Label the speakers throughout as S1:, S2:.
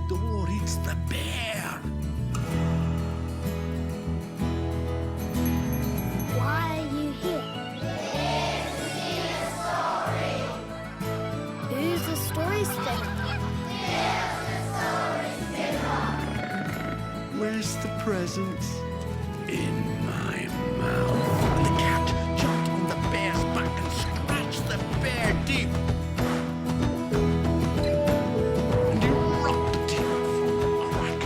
S1: door. It's the bear.
S2: Why are you here? Who's the story spinner?
S1: Where's the present? In my mouth. And the cat jumped on the bear's back and scratched the bear deep. And erupting from the crack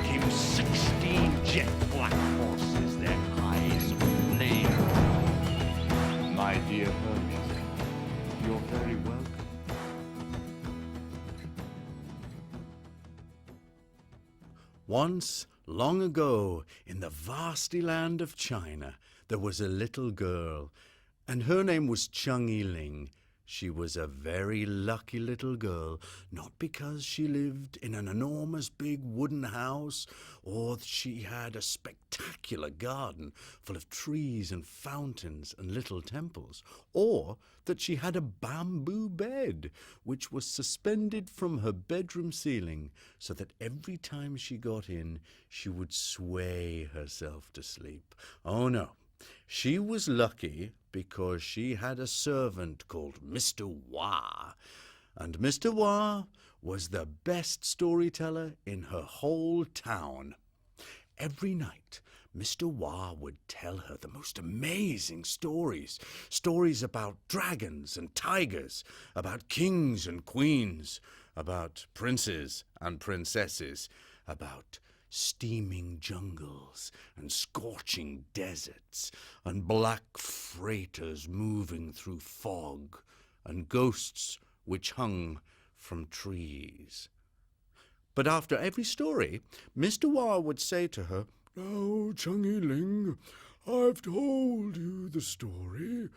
S1: came 16 jet black horses, their eyes aflame.
S3: My dear Hermes, you're very welcome.
S1: Once, long ago, in the vasty land of China, there was a little girl, and her name was Chung Yi-ling. She was a very lucky little girl, not because she lived in an enormous big wooden house, or that she had a spectacular garden full of trees and fountains and little temples, or that she had a bamboo bed which was suspended from her bedroom ceiling so that every time she got in, she would sway herself to sleep. Oh no. She was lucky because she had a servant called Mr. Wah, and Mr. Wah was the best storyteller in her whole town. Every night, Mr. Wah would tell her the most amazing stories about dragons and tigers, about kings and queens, about princes and princesses, about steaming jungles and scorching deserts and black freighters moving through fog and ghosts which hung from trees. But after every story, Mr. Wah would say to her, "Now, Chung Yi-ling, I've told you the story.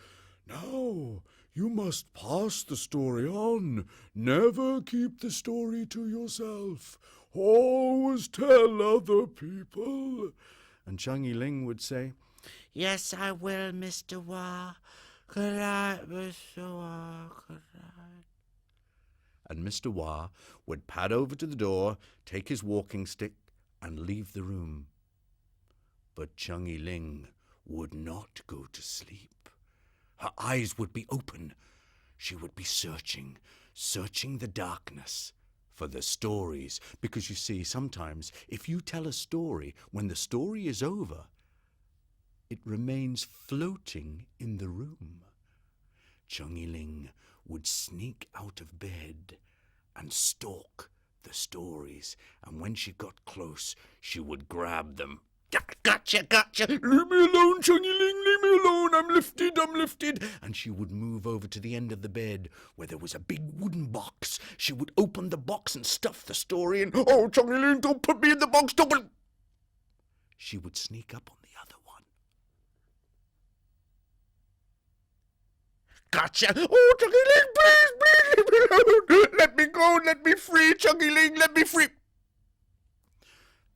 S1: Now, you must pass the story on. Never keep the story to yourself. Always tell other people." And Chung Yi-ling would say, "Yes, I will, Mr. Wah. Good night, Mr. Wah. Good night." And Mr. Wah would pad over to the door, take his walking stick, and leave the room. But Chung Yi-ling would not go to sleep. Her eyes would be open. She would be searching the darkness for the stories. Because you see, sometimes if you tell a story, when the story is over, it remains floating in the room. Chung Yi-ling would sneak out of bed and stalk the stories, and when she got close, she would grab them. Gotcha, gotcha. Leave me alone, Chung Yi-ling, leave me alone. I'm lifted. And she would move over to the end of the bed where there was a big wooden box. She would open the box and stuff the story in. "Oh, Chung Yi-ling, don't put me in the box, don't put..." She would sneak up on the other one. Gotcha. "Oh, Chung Yi-ling, please, leave me alone. Let me go, let me free, Chung Yi-ling, let me free."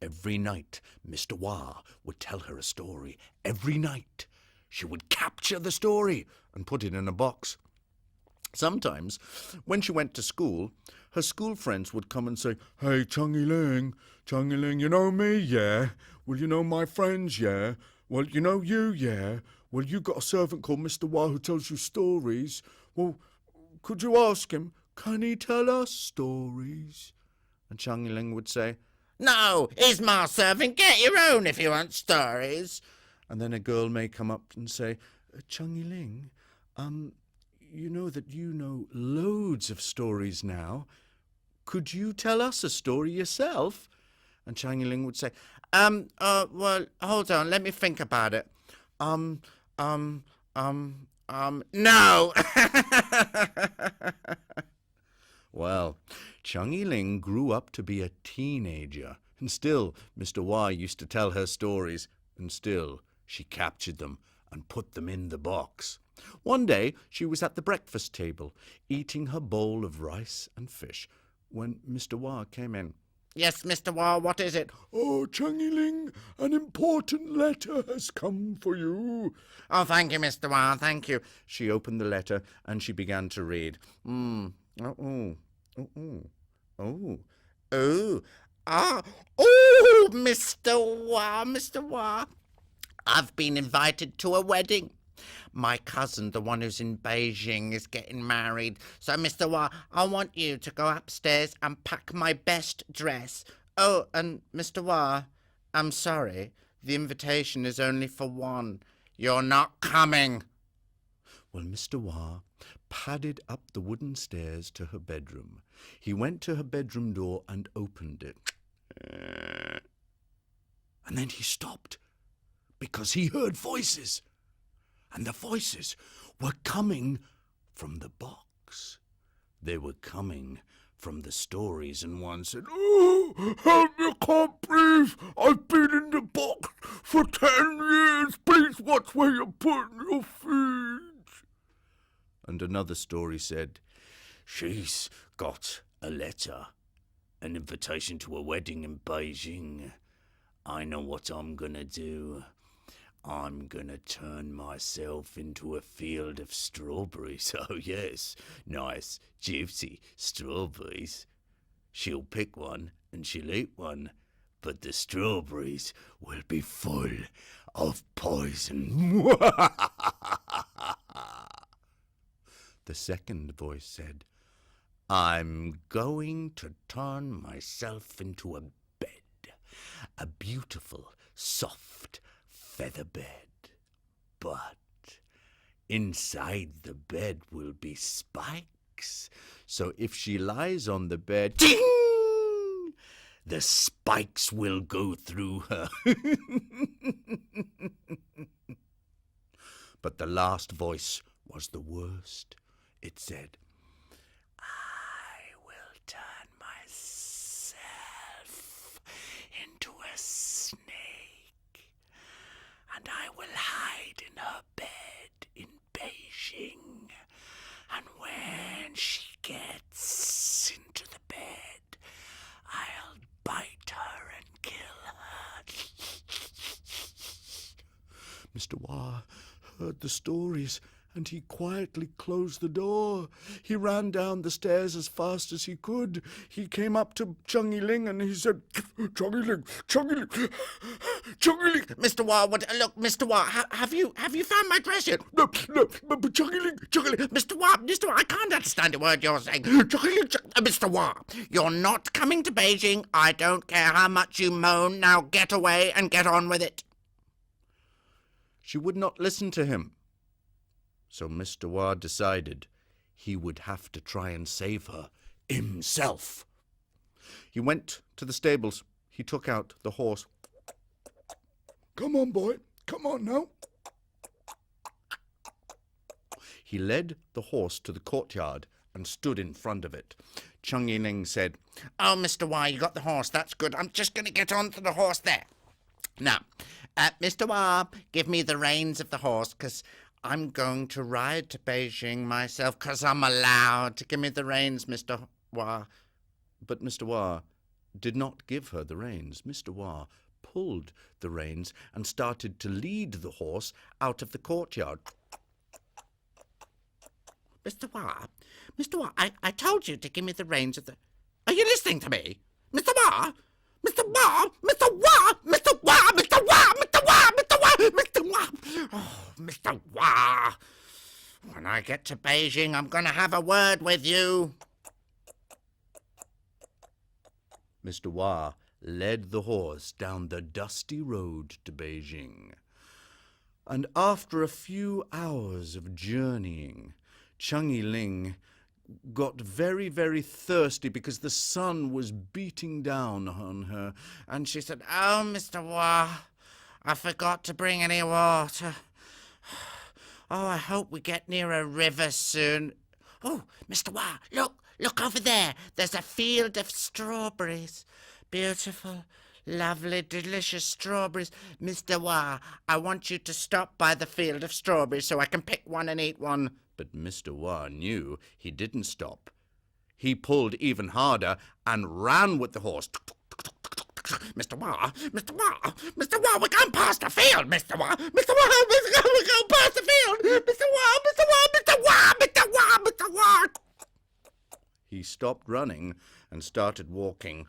S1: Every night, Mr. Wah would tell her a story. Every night, she would capture the story and put it in a box. Sometimes, when she went to school, her school friends would come and say, "Hey, Chung Yi-ling, you know me, yeah? Well, you know my friends, yeah? Well, you know you, yeah? Well, you got a servant called Mr. Wah who tells you stories. Well, could you ask him, can he tell us stories?" And Chung Yi-ling would say, "No, he's my servant. Get your own if you want stories." And then a girl may come up and say, "Chung Yi-ling, you know that you know loads of stories now. Could you tell us a story yourself?" And Chung Yi-ling would say, well, hold on, let me think about it. No." Well, Chung Yi-ling grew up to be a teenager, and still Mr. Wah used to tell her stories, and still she captured them and put them in the box. One day she was at the breakfast table, eating her bowl of rice and fish, when Mr. Wah came in. "Yes, Mr. Wah, what is it?" "Oh, Chung Yi-ling, an important letter has come for you." "Oh, thank you, Mr. Wah, thank you." She opened the letter and she began to read.
S4: Oh, Mr. Wah. I've been invited to a wedding. My cousin, the one who's in Beijing, is getting married. So, Mr. Wah, I want you to go upstairs and pack my best dress. Oh, and Mr. Wah, I'm sorry. The invitation is only for one. You're not coming.
S1: Well, Mr. Wah padded up the wooden stairs to her bedroom. He went to her bedroom door and opened it. And then he stopped, because he heard voices. And the voices were coming from the box. They were coming from the stories, and one said, "Oh, help me, can't breathe. I've been in the box for 10 years. Please watch where you're putting your feet." And another story said, "She's got a letter, an invitation to a wedding in Beijing. I know what I'm gonna do. I'm gonna turn myself into a field of strawberries." Oh yes, nice, juicy strawberries. She'll pick one and she'll eat one, but the strawberries will be full of poison. The second voice said, "I'm going to turn myself into a bed, a beautiful, soft feather bed. But inside the bed will be spikes, so if she lies on the bed, ding, the spikes will go through her." But the last voice was the worst. It said, "I will turn myself into a snake, and I will hide in her bed in Beijing. And when she gets into the bed, I'll bite her and kill her." Mr. Wah heard the stories, and he quietly closed the door. He ran down the stairs as fast as he could. He came up to Chung Yi-ling and he said, "Chung Yi-ling, Chung Yi-ling, Chung Yi-ling."
S4: Mr. Wah, look, Mr. Wah, have you found my dress yet?
S1: No, but Chung Yi-ling,
S4: Mr. Wah, I can't understand a word you're saying. Mr. Wah, you're not coming to Beijing. I don't care how much you moan. Now get away and get on with it.
S1: She would not listen to him. So Mr. Wah decided he would have to try and save her himself. He went to the stables. He took out the horse. "Come on, boy. Come on now." He led the horse to the courtyard and stood in front of it. Chung Yi-ling said,
S4: "Oh, Mr. Wah, you got the horse. That's good. I'm just going to get on to the horse there. Now, Mr. Wah, give me the reins of the horse, because I'm going to ride to Beijing myself, because I'm allowed to. Give me the reins, Mr. Wah."
S1: But Mr. Wah did not give her the reins. Mr. Wah pulled the reins and started to lead the horse out of the courtyard.
S4: Mr. Wah, I told you to give me the reins of the... Are you listening to me? Mr. Wah? Mr. Wah? Mr. Wah? Mr. Wah? Mr. Wah? Mr. Wah? Mr. Wah? Mr. Wah? Oh, Mr. Wah. When I get to Beijing, I'm going to have a word with you.
S1: Mr. Wah led the horse down the dusty road to Beijing. And after a few hours of journeying, Chung Yi-ling got very, very thirsty because the sun was beating down on her.
S4: And she said, "Oh, Mr. Wah, I forgot to bring any water. Oh, I hope we get near a river soon. Oh, Mr. Wah, look over there. There's a field of strawberries. Beautiful, lovely, delicious strawberries. Mr. Wah, I want you to stop by the field of strawberries so I can pick one and eat one."
S1: But Mr. Wah knew he didn't stop. He pulled even harder and ran with the horse.
S4: Mr. Wah, Mr. Wah, Mr. Wah, we're going past the field, Mr. Wah, Mr. Wah, we're going past the field, Mr. Wah, Mr. Wah, Mr. Wah, Mr. Wah, Mr. Wah.
S1: He stopped running and started walking.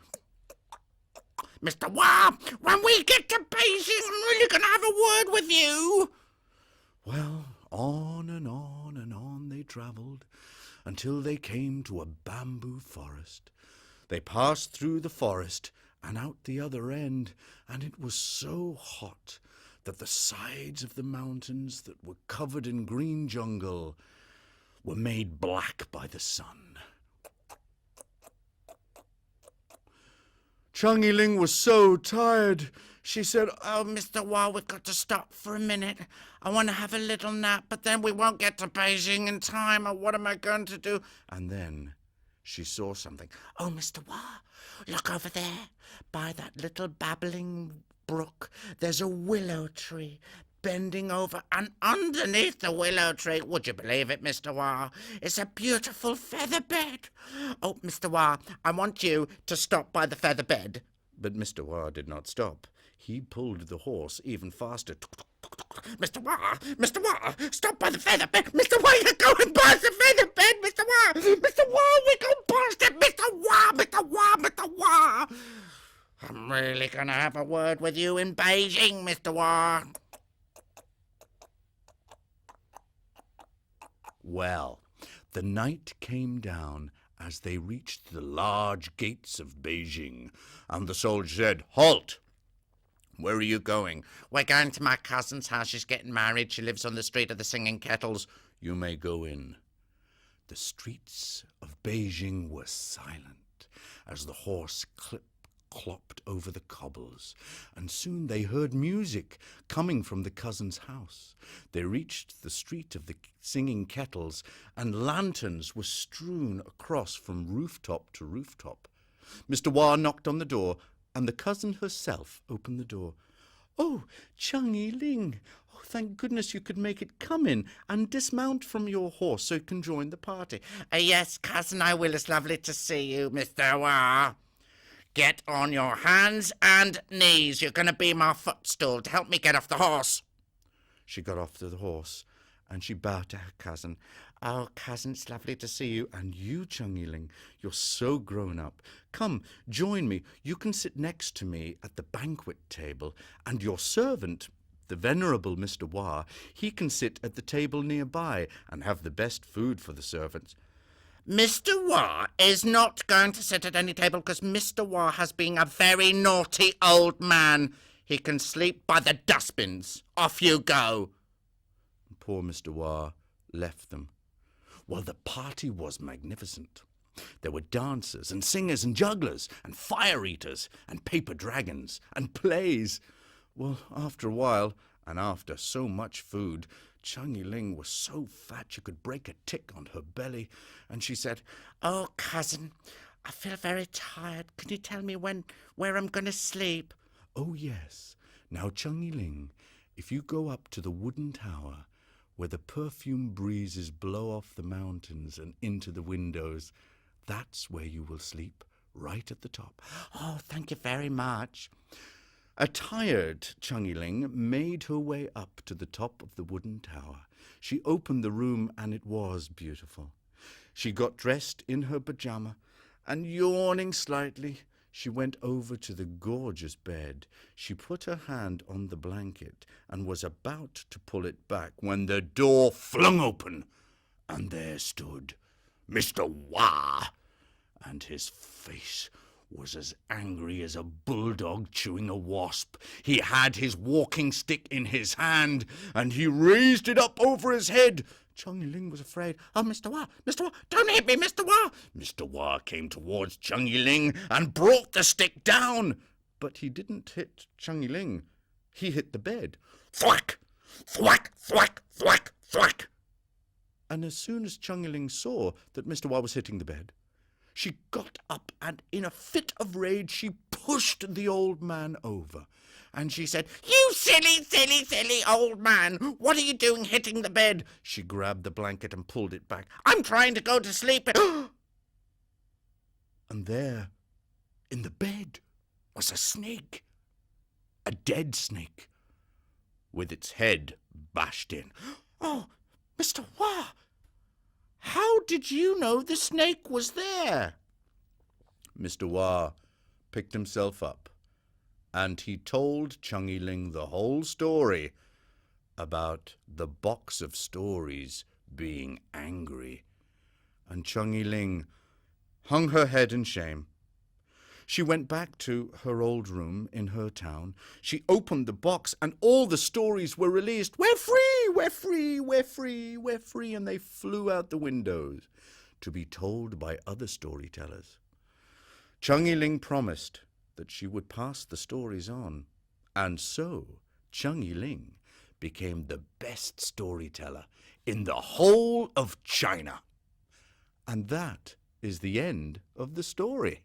S4: Mr. Wah, when we get to Beijing, I'm really going to have a word with you.
S1: Well, on and on and on they travelled until they came to a bamboo forest. They passed through the forest and out the other end, and it was so hot that the sides of the mountains that were covered in green jungle were made black by the sun. Chung Yi-ling was so tired. She said,
S4: Oh, Mr. Wah, we've got to stop for a minute. I want to have a little nap, but then we won't get to Beijing in time. Or what am I going to do?
S1: and then she saw something.
S4: Oh, Mr. Wah, look over there. By that little babbling brook, there's a willow tree bending over, and underneath the willow tree, would you believe it, Mr. Wah, is a beautiful feather bed. Oh, Mr. Wah, I want you to stop by the feather bed.
S1: But Mr. Wah did not stop. He pulled the horse even faster.
S4: Mr. Wah, stop by the feather bed. Mr. Wah, you're going past the feather bed, Mr. Wah. Mr. Wah, we're going past it, Mr. Wah. I'm really going to have a word with you in Beijing, Mr. Wah.
S1: Well, the night came down as they reached the large gates of Beijing, and the soldier said, Halt! Where are you going?
S4: We're going to my cousin's house. She's getting married. She lives on the street of the Singing Kettles.
S1: You may go in. The streets of Beijing were silent as the horse clopped over the cobbles, and soon they heard music coming from the cousin's house. They reached the street of the Singing Kettles, and lanterns were strewn across from rooftop to rooftop. Mr. Wah knocked on the door, and the cousin herself opened the door. Oh, Chung Yi-ling! Oh, thank goodness you could make it. Come in and dismount from your horse so you can join the party.
S4: Yes, cousin, I will. It's lovely to see you, Mr. Wah. Get on your hands and knees. You're going to be my footstool to help me get off the horse.
S1: She got off the horse, and she bowed to her cousin. Oh, cousin, it's lovely to see you. And you, Chung Yi-ling, you're so grown up. Come, join me. You can sit next to me at the banquet table, and your servant, the venerable Mr. Wah, he can sit at the table nearby and have the best food for the servants.
S4: Mr. Wah is not going to sit at any table because Mr. Wah has been a very naughty old man. He can sleep by the dustbins. Off you go.
S1: Poor Mr. Wah left them. Well, the party was magnificent. There were dancers and singers and jugglers and fire eaters and paper dragons and plays. Well, after a while, and after so much food, Chung Yi-ling was so fat she could break a tick on her belly, and she said,
S4: Oh, cousin, I feel very tired. Can you tell me where I'm going to sleep?
S1: Oh, yes. Now, Chung Yi-ling, if you go up to the wooden tower, where the perfume breezes blow off the mountains and into the windows, that's where you will sleep, right at the top.
S4: Oh, thank you very much.
S1: A tired Chung Yi-ling made her way up to the top of the wooden tower. She opened the room, and it was beautiful. She got dressed in her pajama, and yawning slightly, she went over to the gorgeous bed. She put her hand on the blanket and was about to pull it back when the door flung open, and there stood Mr. Wah, and his face was as angry as a bulldog chewing a wasp. He had his walking stick in his hand, and he raised it up over his head. Chung Yi-ling was afraid.
S4: Oh, Mr. Wah, don't hit me, Mr. Wah.
S1: Mr. Wah came towards Chung Yi-ling and brought the stick down. But he didn't hit Chung Yi-ling. He hit the bed.
S4: Thwack, thwack, thwack, thwack, thwack.
S1: And as soon as Chung Yi-ling saw that Mr. Wah was hitting the bed, she got up and in a fit of rage she pushed the old man over. And she said,
S4: You silly old man. What are you doing hitting the bed?
S1: She grabbed the blanket and pulled it back.
S4: I'm trying to go to sleep.
S1: And there, in the bed, was a snake. A dead snake, with its head bashed in.
S4: Oh, Mr. Wah, how did you know the snake was there?
S1: Mr. Wah picked himself up and he told Chung Yi-ling the whole story about the box of stories being angry. And Chung Yi-ling hung her head in shame. She went back to her old room in her town. She opened the box, and all the stories were released. We're free, we're free, we're free, we're free. And they flew out the windows to be told by other storytellers. Chung Yi-ling promised that she would pass the stories on. And so Chung Yi-ling became the best storyteller in the whole of China. And that is the end of the story.